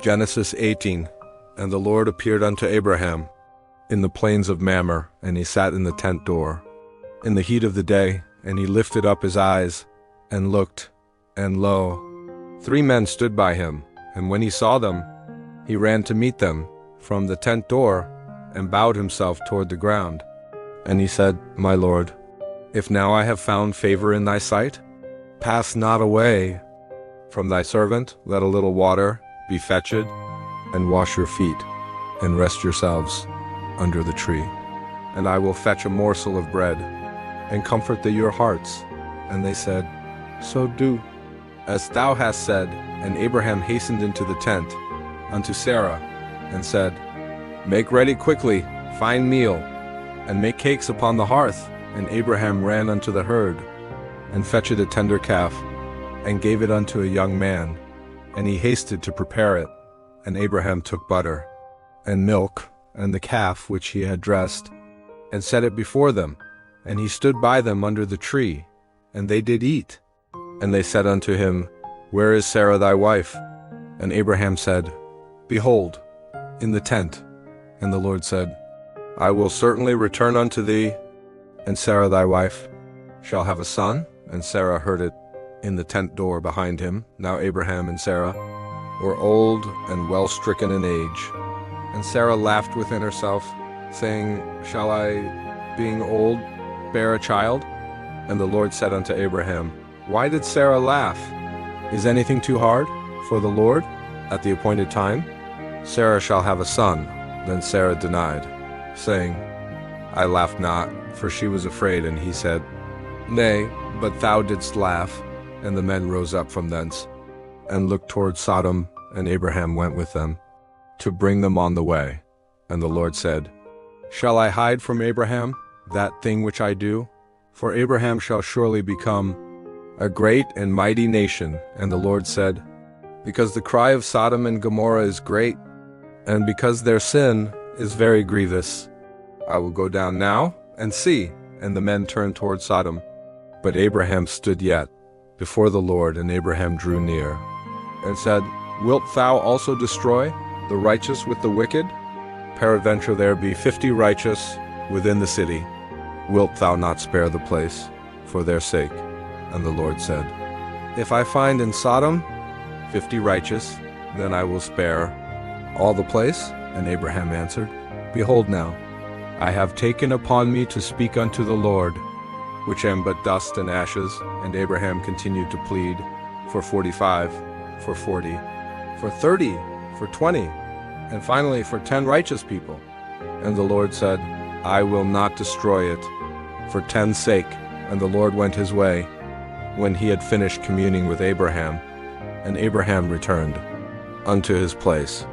Genesis 18. And the Lord appeared unto Abraham in the plains of Mamre, and he sat in the tent door in the heat of the day, and he lifted up his eyes, and looked, and lo, 3 men stood by him, and when he saw them, he ran to meet them from the tent door, and bowed himself toward the ground. And he said, My Lord, if now I have found favor in thy sight, pass not away from thy servant, let a little water be fetched, and wash your feet, and rest yourselves under the tree. And I will fetch a morsel of bread, and comfort your hearts. And they said, So do, as thou hast said. And Abraham hastened into the tent unto Sarah, and said, Make ready quickly fine meal, and make cakes upon the hearth. And Abraham ran unto the herd, and fetched a tender calf, and gave it unto a young man, and he hasted to prepare it. And Abraham took butter, and milk, and the calf which he had dressed, and set it before them. And he stood by them under the tree, and they did eat. And they said unto him, Where is Sarah thy wife? And Abraham said, Behold, in the tent. And the Lord said, I will certainly return unto thee, and Sarah thy wife shall have a son. And Sarah heard it in the tent door behind him. Now Abraham and Sarah were old and well stricken in age. And Sarah laughed within herself, saying, Shall I, being old, bear a child? And the Lord said unto Abraham, Why did Sarah laugh? Is anything too hard for the Lord? At the appointed time Sarah shall have a son. Then Sarah denied, saying, I laughed not, for she was afraid. And he said, Nay, but thou didst laugh. And the men rose up from thence, and looked toward Sodom, and Abraham went with them, to bring them on the way. And the Lord said, Shall I hide from Abraham that thing which I do? For Abraham shall surely become a great and mighty nation. And the Lord said, Because the cry of Sodom and Gomorrah is great, and because their sin is very grievous, I will go down now and see. And the men turned toward Sodom. But Abraham stood yet before the Lord, and Abraham drew near, and said, Wilt thou also destroy the righteous with the wicked? Peradventure there be 50 righteous within the city. Wilt thou not spare the place for their sake? And the Lord said, If I find in Sodom 50 righteous, then I will spare all the place. And Abraham answered, Behold now, I have taken upon me to speak unto the Lord, which am but dust and ashes. And Abraham continued to plead for 45, for 40, for 30, for 20, and finally for 10 righteous people. And the Lord said, I will not destroy it for 10's sake. And the Lord went his way when he had finished communing with Abraham, and Abraham returned unto his place.